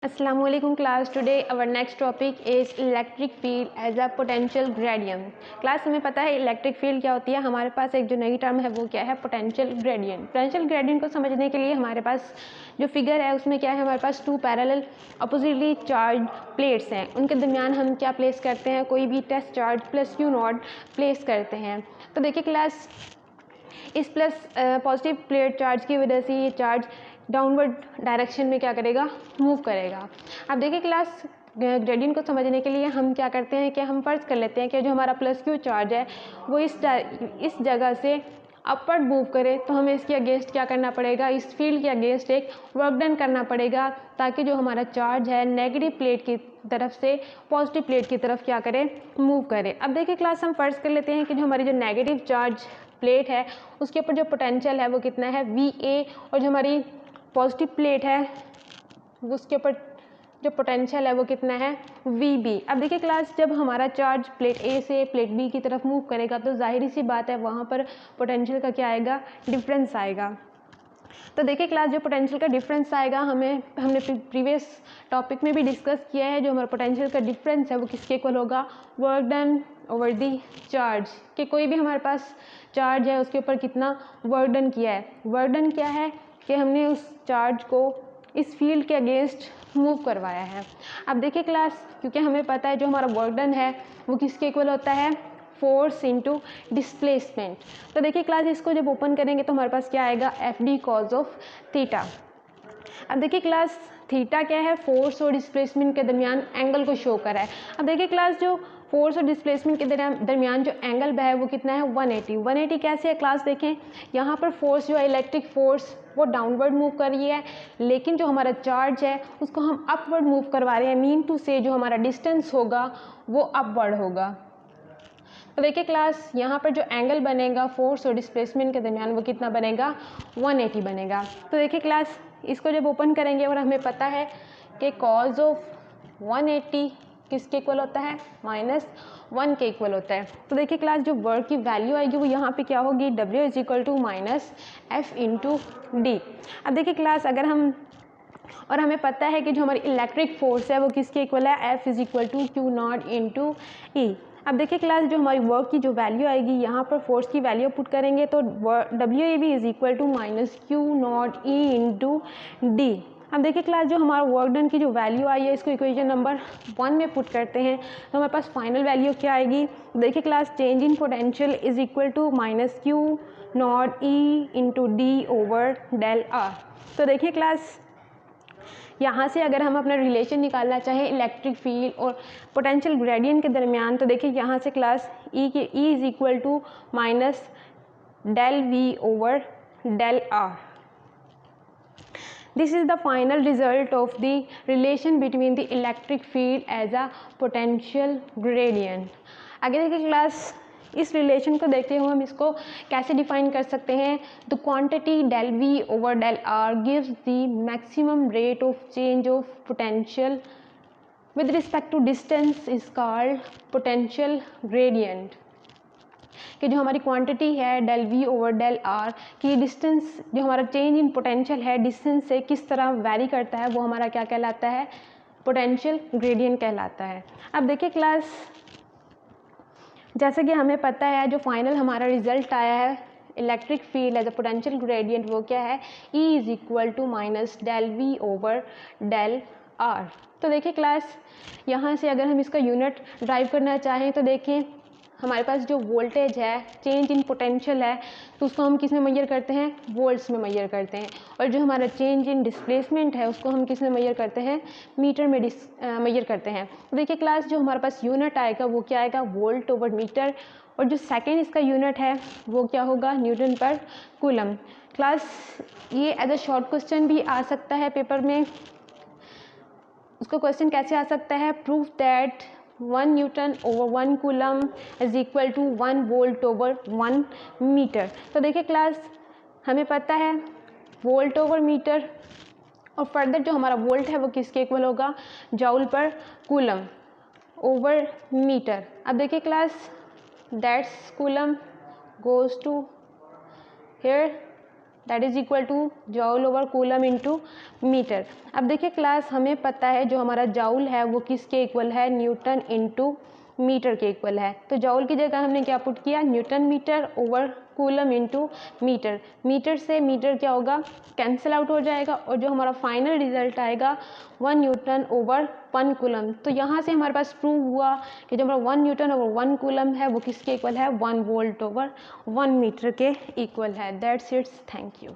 Assalamu alaikum class. Today our next topic is electric field as a potential gradient. Class हमें पता है electric field क्या होती है. हमारे पास एक जो नई टर्म है वो क्या है, पोटेंशियल ग्रेडियंट. पोटेंशियल ग्रेडियंट को समझने के लिए हमारे पास जो फिगर है उसमें क्या है, हमारे पास two parallel oppositely charge plates हैं. उनके दरमियान हम क्या प्लेस करते हैं, कोई भी test charge plus Q naught place करते हैं. तो देखिए क्लास, इस प्लस पॉजिटिव प्लेट चार्ज की वजह से ये चार्ज डाउनवर्ड डायरेक्शन में क्या करेगा, मूव करेगा. अब देखिए क्लास, ग्रेडियंट को समझने के लिए हम क्या करते हैं कि हम फर्ज कर लेते हैं कि जो हमारा प्लस क्यू चार्ज है वो इस जगह से अपवर्ड मूव करे, तो हमें इसके अगेंस्ट क्या करना पड़ेगा, इस फील्ड के अगेंस्ट एक वर्क डन करना पड़ेगा ताकि जो हमारा चार्ज है नेगेटिव प्लेट की तरफ से पॉजिटिव प्लेट की तरफ क्या करे, मूव करे. अब देखिए क्लास, हम फर्ज कर लेते हैं कि जो हमारी जो नेगेटिव चार्ज प्लेट है उसके ऊपर जो पोटेंशियल है वो कितना है, VA, और जो हमारी पॉजिटिव प्लेट है उसके ऊपर जो पोटेंशियल है वो कितना है, VB. अब देखिए क्लास, जब हमारा चार्ज प्लेट A से प्लेट B की तरफ मूव करेगा तो जाहिर सी बात है वहाँ पर पोटेंशियल का क्या आएगा, डिफरेंस आएगा. तो देखिए क्लास, जो पोटेंशियल का डिफरेंस आएगा हमने प्रीवियस टॉपिक में भी डिस्कस किया है. जो हमारा पोटेंशियल का डिफरेंस है वो किसके इक्वल होगा, work done over the charge. कि कोई भी हमारे पास चार्ज है उसके ऊपर कितना वर्क डन किया है. वर्क डन क्या है कि हमने उस चार्ज को इस फील्ड के अगेंस्ट मूव करवाया है. अब देखिए क्लास, क्योंकि हमें पता है जो हमारा वर्क डन है वो किसके इक्वल होता है, फोर्स इनटू डिस्प्लेसमेंट. तो देखिए क्लास, इसको जब ओपन करेंगे तो हमारे पास क्या आएगा, FD कॉज ऑफ थीटा. अब देखिए क्लास, थीटा क्या है, फोर्स और डिस्प्लेसमेंट के दरमियान एंगल को शो कर रहा है. अब देखिए क्लास, जो फोर्स और डिस्प्लेसमेंट के दरमियान जो एंगल है वो कितना है, 180. 180 कैसे है क्लास, देखें यहाँ पर फोर्स जो है, इलेक्ट्रिक फोर्स, वो डाउनवर्ड मूव कर रही है, लेकिन जो हमारा चार्ज है उसको हम अपवर्ड मूव करवा रहे हैं. मीन टू से जो हमारा डिस्टेंस होगा वो अपवर्ड होगा. तो देखिए क्लास, यहाँ पर जो एंगल बनेगा फोर्स और डिस्प्लेसमेंट के दरमियान वो कितना बनेगा, 180 बनेगा. तो देखिए क्लास, इसको जब ओपन करेंगे और हमें पता है कि कॉज ऑफ 180 किसके इक्वल होता है, -1 के इक्वल होता है. तो देखिए क्लास, जो वर्क की वैल्यू आएगी वो यहाँ पे क्या होगी, W is equal to -F into D. अब देखिए क्लास, अगर हम, और हमें पता है कि जो हमारी इलेक्ट्रिक फोर्स है वो किसके इक्वल है, F is equal to Q naught into E. अब देखिए क्लास, जो हमारी वर्क की जो वैल्यू आएगी, यहाँ पर फोर्स की वैल्यू पुट करेंगे तो WAB is equal to -Q0E into D. अब देखिए क्लास, जो हमारा वर्क डन की जो वैल्यू आई है इसको इक्वेशन नंबर 1 में पुट करते हैं तो हमारे पास फाइनल वैल्यू क्या आएगी. देखिए class, change in potential is equal to -Q0E into D over del R. तो देखिए क्लास, यहाँ से अगर हम अपना रिलेशन निकालना चाहें इलेक्ट्रिक फील्ड और पोटेंशियल ग्रेडियंट के दरमियान, तो देखिए यहाँ से class, E is equal to minus del V over del R. This is the final result of the relation between the electric field as a potential gradient. आगे देखिए class, इस रिलेशन को देखते हुए हम इसको कैसे डिफाइन कर सकते हैं. The quantity del V over del R gives the maximum rate of change of potential with respect to distance is called potential gradient. कि जो हमारी क्वांटिटी है del V over del R की डिस्टेंस, जो हमारा चेंज इन पोटेंशियल है distance से किस तरह वैरी करता है वो हमारा क्या कहलाता है, पोटेंशियल ग्रेडियंट कहलाता है. अब देखिए क्लास, जैसे कि हमें पता है जो फाइनल हमारा रिजल्ट आया है electric field as a potential gradient वो क्या है, E is equal to minus del V over del R. तो देखिए क्लास, यहाँ से अगर हम इसका यूनिट ड्राइव करना चाहें तो देखें हमारे पास जो वोल्टेज है, चेंज इन पोटेंशियल है, तो उसको हम किस में मेजर करते हैं, वोल्ट्स में मेजर करते हैं. और जो हमारा चेंज इन डिस्प्लेसमेंट है उसको हम किस में मेजर करते हैं, मीटर में मेजर करते हैं. तो देखिए क्लास, जो हमारे पास यूनिट आएगा वो क्या आएगा, वोल्ट ओवर मीटर, और जो सेकेंड इसका यूनिट है वो क्या होगा, न्यूटन पर कूलम. क्लास, ये एज अ शॉर्ट क्वेश्चन भी आ सकता है पेपर में. उसका क्वेश्चन कैसे आ सकता है, prove that 1 newton over 1 coulomb is equal to 1 volt over 1 metre. तो देखिए क्लास, हमें पता है वोल्ट ओवर मीटर, और फर्दर जो हमारा वोल्ट है वो किसके इक्वल होगा, जूल पर कूलम ओवर मीटर. अब देखिए class, that's coulomb goes to here that is equal to joule over coulomb into metre. अब देखिए क्लास, हमें पता है जो हमारा जॉउल है वो किसके इक्वल है, न्यूटन इनटू मीटर के इक्वल है। तो जॉउल की जगह हमने क्या पुट किया, newton metre over coulomb into metre. Metre से मीटर क्या होगा, कैंसिल आउट हो जाएगा और जो हमारा फाइनल रिजल्ट आएगा 1 न्यूटन ओवर 1 कूलम। तो यहाँ से हमारे पास प्रूव हुआ कि जो हमारा 1 न्यूटन ओवर 1 कूलम है वो किसके इक्वल है, 1 वोल्ट ओवर 1 मीटर के इक्वल है। That's it's, thank you.